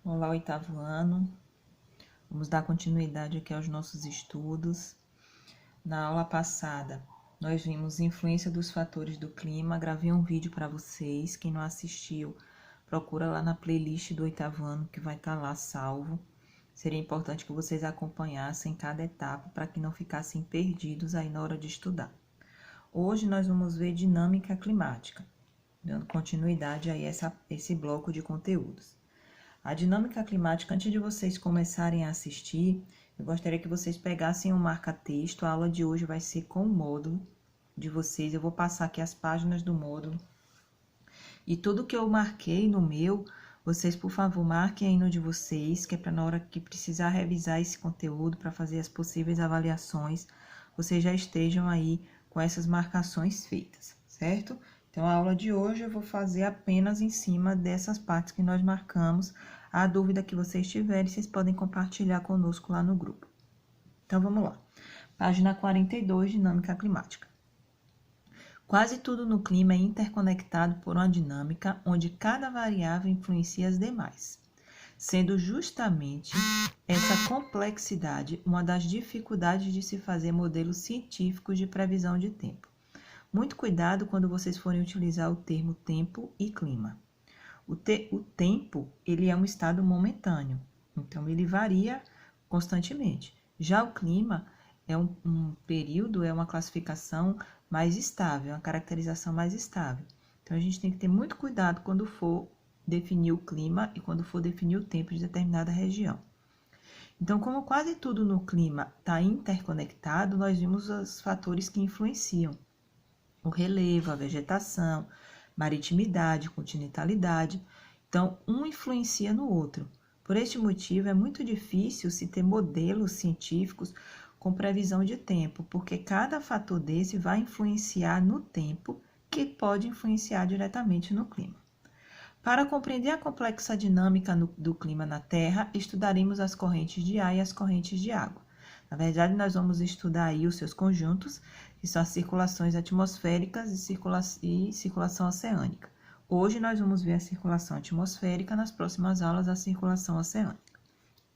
Olá, oitavo ano. Vamos dar continuidade aqui aos nossos estudos. Na aula passada, nós vimos influência dos fatores do clima. Gravei um vídeo para vocês. Quem não assistiu, procura lá na playlist do oitavo ano, que vai estar lá salvo. Seria importante que vocês acompanhassem cada etapa para que não ficassem perdidos aí na hora de estudar. Hoje nós vamos ver dinâmica climática, dando continuidade aí a esse bloco de conteúdos. A dinâmica climática, antes de vocês começarem a assistir, eu gostaria que vocês pegassem um marca-texto. A aula de hoje vai ser com o módulo de vocês. Eu vou passar aqui as páginas do módulo. E tudo que eu marquei no meu, vocês, por favor, marquem aí no de vocês, que é para na hora que precisar revisar esse conteúdo, para fazer as possíveis avaliações, vocês já estejam aí com essas marcações feitas, certo? Então, a aula de hoje eu vou fazer apenas em cima dessas partes que nós marcamos. A dúvida que vocês tiverem, vocês podem compartilhar conosco lá no grupo. Então, vamos lá. Página 42, dinâmica climática. Quase tudo no clima é interconectado por uma dinâmica onde cada variável influencia as demais, sendo justamente essa complexidade uma das dificuldades de se fazer modelos científicos de previsão de tempo. Muito cuidado quando vocês forem utilizar o termo tempo e clima. O tempo, ele é um estado momentâneo, então ele varia constantemente. Já o clima é um período, é uma classificação mais estável, uma caracterização mais estável. Então, a gente tem que ter muito cuidado quando for definir o clima e quando for definir o tempo de determinada região. Então, como quase tudo no clima está interconectado, nós vimos os fatores que influenciam. O relevo, a vegetação, maritimidade, continentalidade. Então, um influencia no outro. Por este motivo, é muito difícil se ter modelos científicos com previsão de tempo, porque cada fator desse vai influenciar no tempo, que pode influenciar diretamente no clima. Para compreender a complexa dinâmica do clima na Terra, estudaremos as correntes de ar e as correntes de água. Na verdade, nós vamos estudar aí os seus conjuntos, que são as circulações atmosféricas e circulação oceânica. Hoje nós vamos ver a circulação atmosférica, nas próximas aulas a circulação oceânica.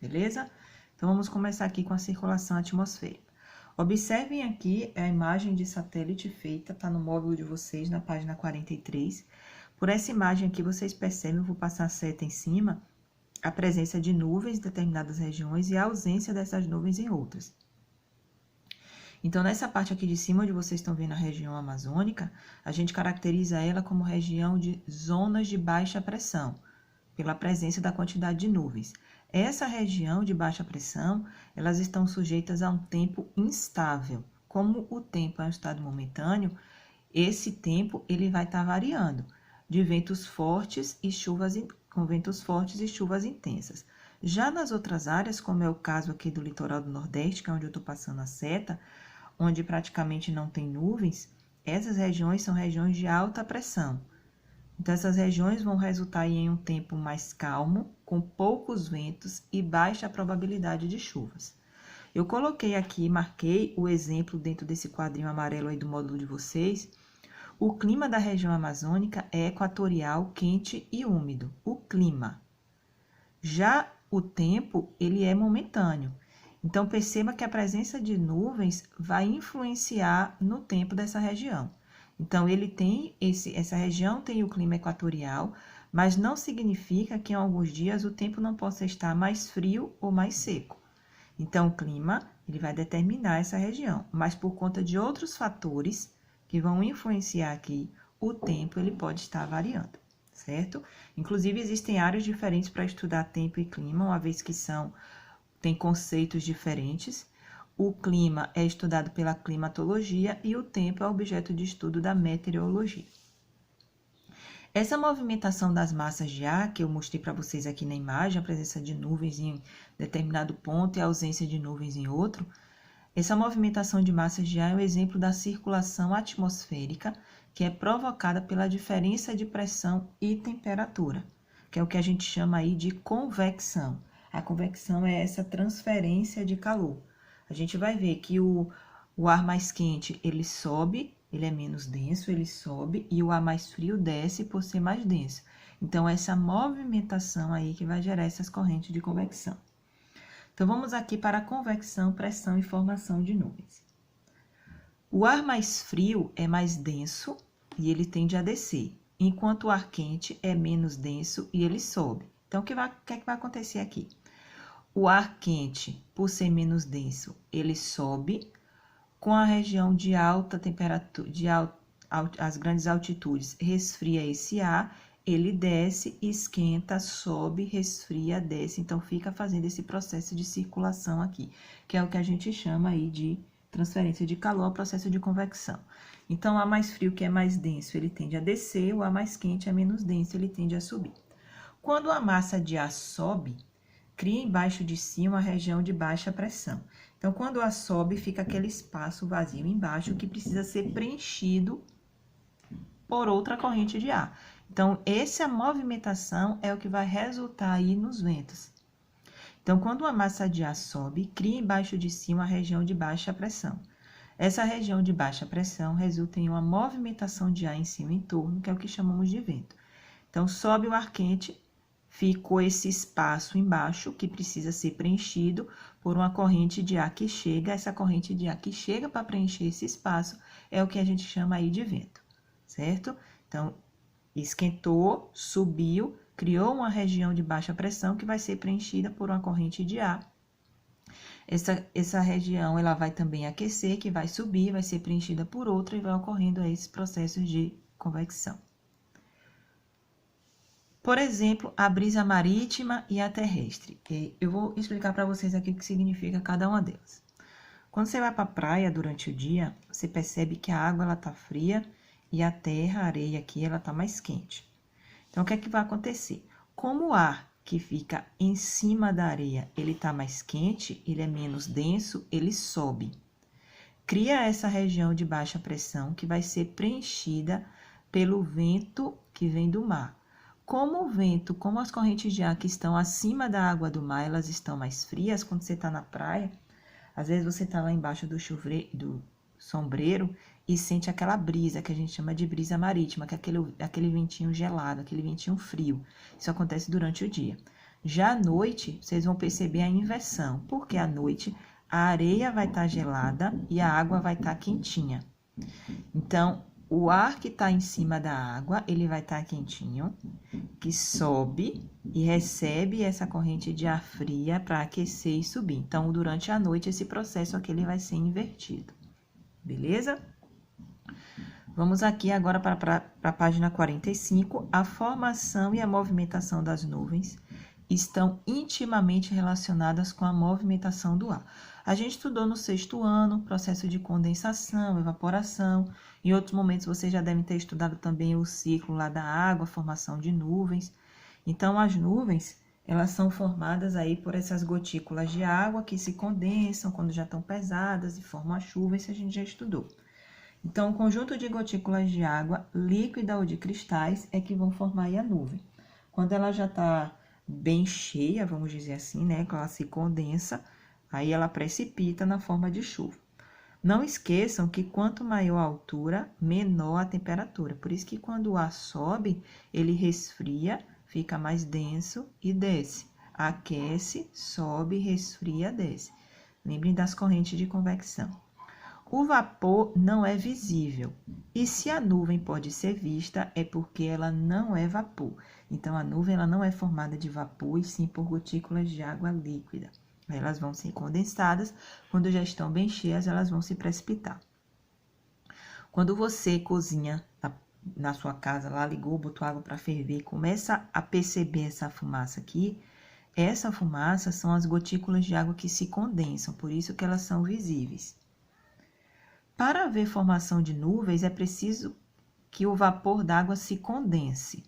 Beleza? Então, vamos começar aqui com a circulação atmosférica. Observem aqui a imagem de satélite feita, está no módulo de vocês, na página 43. Por essa imagem aqui, vocês percebem, eu vou passar a seta em cima, a presença de nuvens em determinadas regiões e a ausência dessas nuvens em outras. Então, nessa parte aqui de cima, onde vocês estão vendo a região amazônica, a gente caracteriza ela como região de zonas de baixa pressão, pela presença da quantidade de nuvens. Essa região de baixa pressão, elas estão sujeitas a um tempo instável. Como o tempo é um estado momentâneo, esse tempo ele vai estar variando de ventos fortes e chuvas com ventos fortes e chuvas intensas. Já nas outras áreas, como é o caso aqui do litoral do Nordeste, que é onde eu estou passando a seta, onde praticamente não tem nuvens, essas regiões são regiões de alta pressão. Então, essas regiões vão resultar em um tempo mais calmo, com poucos ventos e baixa probabilidade de chuvas. Eu coloquei aqui, marquei o exemplo dentro desse quadrinho amarelo aí do módulo de vocês. O clima da região amazônica é equatorial, quente e úmido. O clima. Já o tempo, ele é momentâneo. Então, perceba que a presença de nuvens vai influenciar no tempo dessa região. Então, essa região tem o clima equatorial, mas não significa que em alguns dias o tempo não possa estar mais frio ou mais seco. Então, o clima, ele vai determinar essa região, mas por conta de outros fatores que vão influenciar aqui, o tempo, ele pode estar variando, certo? Inclusive, existem áreas diferentes para estudar tempo e clima, uma vez que tem conceitos diferentes. O clima é estudado pela climatologia e o tempo é objeto de estudo da meteorologia. Essa movimentação das massas de ar, que eu mostrei para vocês aqui na imagem, a presença de nuvens em determinado ponto e a ausência de nuvens em outro, essa movimentação de massas de ar é um exemplo da circulação atmosférica, que é provocada pela diferença de pressão e temperatura, que é o que a gente chama aí de convecção. A convecção é essa transferência de calor. A gente vai ver que o ar mais quente, ele sobe, ele é menos denso, ele sobe, e o ar mais frio desce por ser mais denso. Então, essa movimentação aí que vai gerar essas correntes de convecção. Então, vamos aqui para a convecção, pressão e formação de nuvens. O ar mais frio é mais denso e ele tende a descer, enquanto o ar quente é menos denso e ele sobe. Então, o que é que vai acontecer aqui? O ar quente, por ser menos denso, ele sobe. Com a região de alta temperatura, as grandes altitudes, resfria esse ar, ele desce, esquenta, sobe, resfria, desce. Então, fica fazendo esse processo de circulação aqui, que é o que a gente chama aí de transferência de calor, processo de convecção. Então, o ar mais frio, que é mais denso, ele tende a descer, o ar mais quente é menos denso, ele tende a subir. Quando a massa de ar sobe, cria embaixo de si uma região de baixa pressão. Então, quando o ar sobe, fica aquele espaço vazio embaixo que precisa ser preenchido por outra corrente de ar. Então, essa movimentação é o que vai resultar aí nos ventos. Então, quando uma massa de ar sobe, cria embaixo de si uma região de baixa pressão. Essa região de baixa pressão resulta em uma movimentação de ar em si e em torno, que é o que chamamos de vento. Então, sobe o ar quente, ficou esse espaço embaixo que precisa ser preenchido por uma corrente de ar que chega. Essa corrente de ar que chega para preencher esse espaço é o que a gente chama aí de vento, certo? Então, esquentou, subiu, criou uma região de baixa pressão que vai ser preenchida por uma corrente de ar. Essa região ela vai também aquecer, que vai subir, vai ser preenchida por outra e vai ocorrendo esses processos de convecção. Por exemplo, a brisa marítima e a terrestre. Eu vou explicar para vocês aqui o que significa cada uma delas. Quando você vai para a praia durante o dia, você percebe que a água está fria e a terra, a areia aqui, ela está mais quente. Então, o que é que vai acontecer? Como o ar que fica em cima da areia, ele está mais quente, ele é menos denso, ele sobe. Cria essa região de baixa pressão que vai ser preenchida pelo vento que vem do mar. Como o vento, como as correntes de ar que estão acima da água do mar, elas estão mais frias, quando você está na praia, às vezes você está lá embaixo do sombreiro e sente aquela brisa que a gente chama de brisa marítima, que é aquele ventinho gelado, aquele ventinho frio. Isso acontece durante o dia. Já à noite, vocês vão perceber a inversão, porque à noite a areia vai estar gelada e a água vai estar quentinha. Então, o ar que está em cima da água, ele vai estar quentinho, que sobe e recebe essa corrente de ar fria para aquecer e subir. Então, durante a noite, esse processo aqui ele vai ser invertido. Beleza? Vamos aqui agora para a página 45. A formação e a movimentação das nuvens estão intimamente relacionadas com a movimentação do ar. A gente estudou no 6º ano, processo de condensação, evaporação. Em outros momentos, vocês já devem ter estudado também o ciclo lá da água, formação de nuvens. Então, as nuvens, elas são formadas aí por essas gotículas de água que se condensam quando já estão pesadas e formam a chuva, isso a gente já estudou. Então, o conjunto de gotículas de água, líquida ou de cristais, é que vão formar aí a nuvem. Quando ela já está bem cheia, vamos dizer assim, né, que ela se condensa, aí ela precipita na forma de chuva. Não esqueçam que quanto maior a altura, menor a temperatura. Por isso que quando o ar sobe, ele resfria, fica mais denso e desce. Aquece, sobe, resfria, desce. Lembrem das correntes de convecção. O vapor não é visível. E se a nuvem pode ser vista, é porque ela não é vapor. Então, a nuvem ela não é formada de vapor, e sim por gotículas de água líquida. Elas vão ser condensadas, quando já estão bem cheias, elas vão se precipitar. Quando você cozinha na sua casa, lá ligou, botou água para ferver, começa a perceber essa fumaça aqui, essa fumaça são as gotículas de água que se condensam, por isso que elas são visíveis. Para haver formação de nuvens, é preciso que o vapor d'água se condense.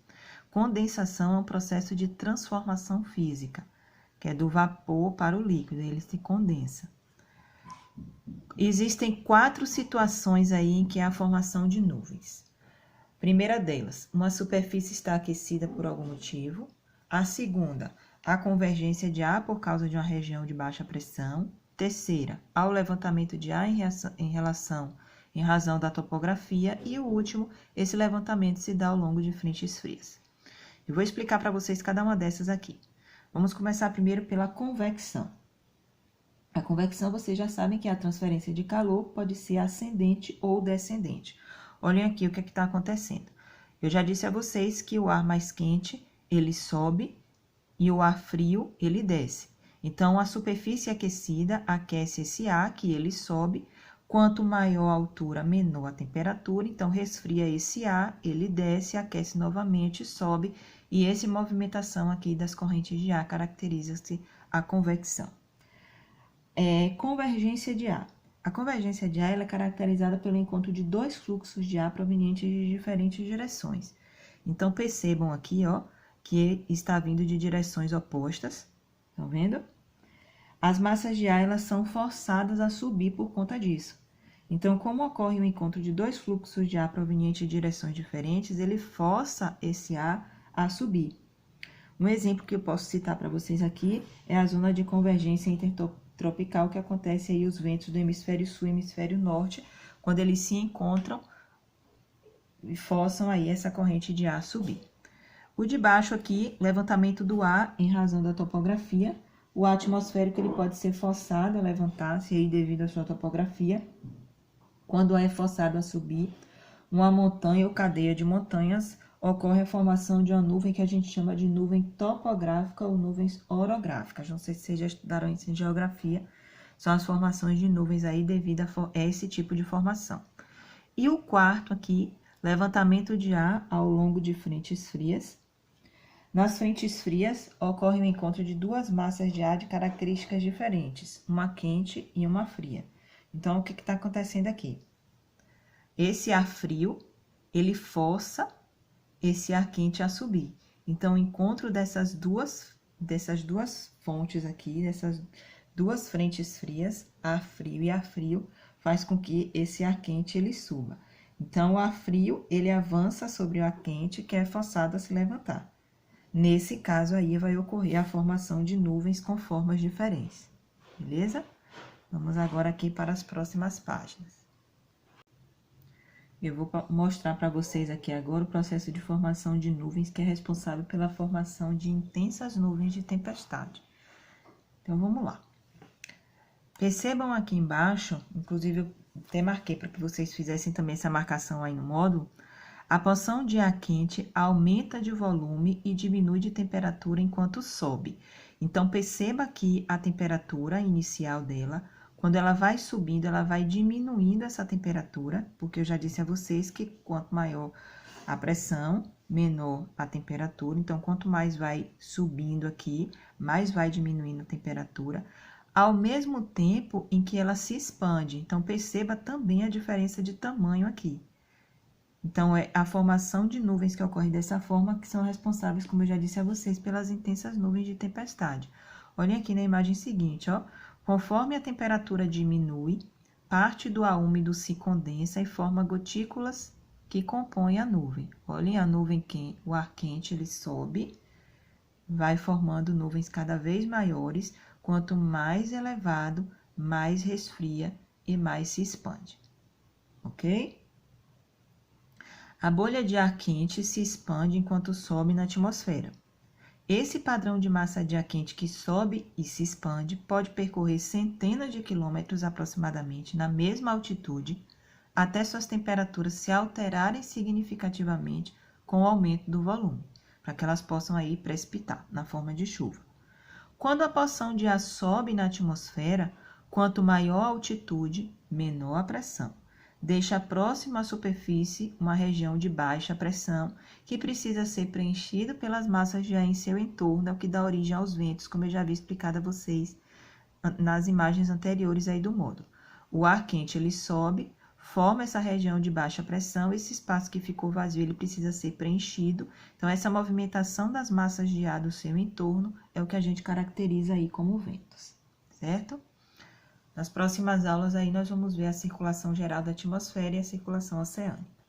Condensação é um processo de transformação física, que é do vapor para o líquido, ele se condensa. Existem 4 situações aí em que há a formação de nuvens. Primeira delas, uma superfície está aquecida por algum motivo. A segunda, a convergência de ar por causa de uma região de baixa pressão. Terceira, há o levantamento de ar em razão da topografia. E o último, esse levantamento se dá ao longo de frentes frias. E vou explicar para vocês cada uma dessas aqui. Vamos começar primeiro pela convecção. A convecção, vocês já sabem que a transferência de calor pode ser ascendente ou descendente. Olhem aqui o que está acontecendo. Eu já disse a vocês que o ar mais quente, ele sobe e o ar frio, ele desce. Então, a superfície aquecida aquece esse ar, que ele sobe. Quanto maior a altura, menor a temperatura. Então, resfria esse ar, ele desce, aquece novamente, sobe. E essa movimentação aqui das correntes de ar caracteriza-se a convecção. Convergência de ar. A convergência de ar ela é caracterizada pelo encontro de dois fluxos de ar provenientes de diferentes direções. Então, percebam aqui, ó, que está vindo de direções opostas. Estão vendo? As massas de ar, elas são forçadas a subir por conta disso. Então, como ocorre o encontro de dois fluxos de ar provenientes de direções diferentes, ele força esse ar a subir. Um exemplo que eu posso citar para vocês aqui é a zona de convergência intertropical que acontece aí os ventos do hemisfério sul e hemisfério norte, quando eles se encontram e forçam aí essa corrente de ar subir. O de baixo aqui, levantamento do ar em razão da topografia. O ar atmosférico ele pode ser forçado a levantar-se aí devido à sua topografia. Quando é forçado a subir, uma montanha ou cadeia de montanhas, ocorre a formação de uma nuvem que a gente chama de nuvem topográfica ou nuvens orográficas. Não sei se vocês já estudaram isso em geografia, são as formações de nuvens aí devido a esse tipo de formação. E o quarto aqui, levantamento de ar ao longo de frentes frias. Nas frentes frias, ocorre o encontro de duas massas de ar de características diferentes, uma quente e uma fria. Então, o que está acontecendo aqui? Esse ar frio, ele força esse ar quente a subir. Então, o encontro dessas duas fontes aqui, dessas duas frentes frias, ar frio e ar frio, faz com que esse ar quente ele suba. Então, o ar frio, ele avança sobre o ar quente, que é forçado a se levantar. Nesse caso aí, vai ocorrer a formação de nuvens com formas diferentes, beleza? Vamos agora aqui para as próximas páginas. Eu vou mostrar para vocês aqui agora o processo de formação de nuvens, que é responsável pela formação de intensas nuvens de tempestade. Então, vamos lá. Percebam aqui embaixo, inclusive eu até marquei para que vocês fizessem também essa marcação aí no módulo, a porção de ar quente aumenta de volume e diminui de temperatura enquanto sobe. Então, perceba aqui a temperatura inicial dela. Quando ela vai subindo, ela vai diminuindo essa temperatura, porque eu já disse a vocês que quanto maior a pressão, menor a temperatura. Então, quanto mais vai subindo aqui, mais vai diminuindo a temperatura, ao mesmo tempo em que ela se expande. Então, perceba também a diferença de tamanho aqui. Então, é a formação de nuvens que ocorre dessa forma que são responsáveis, como eu já disse a vocês, pelas intensas nuvens de tempestade. Olhem aqui na imagem seguinte, ó. Conforme a temperatura diminui, parte do ar úmido se condensa e forma gotículas que compõem a nuvem. Olhem a nuvem quente, o ar quente, ele sobe, vai formando nuvens cada vez maiores. Quanto mais elevado, mais resfria e mais se expande. Ok? A bolha de ar quente se expande enquanto sobe na atmosfera. Esse padrão de massa de ar quente que sobe e se expande pode percorrer centenas de quilômetros aproximadamente na mesma altitude, até suas temperaturas se alterarem significativamente com o aumento do volume, para que elas possam aí precipitar na forma de chuva. Quando a porção de ar sobe na atmosfera, quanto maior a altitude, menor a pressão. Deixa próximo à superfície uma região de baixa pressão que precisa ser preenchida pelas massas de ar em seu entorno, é o que dá origem aos ventos, como eu já havia explicado a vocês nas imagens anteriores aí do módulo. O ar quente ele sobe, forma essa região de baixa pressão, esse espaço que ficou vazio ele precisa ser preenchido. Então, essa movimentação das massas de ar do seu entorno é o que a gente caracteriza aí como ventos, certo? Nas próximas aulas aí nós vamos ver a circulação geral da atmosfera e a circulação oceânica.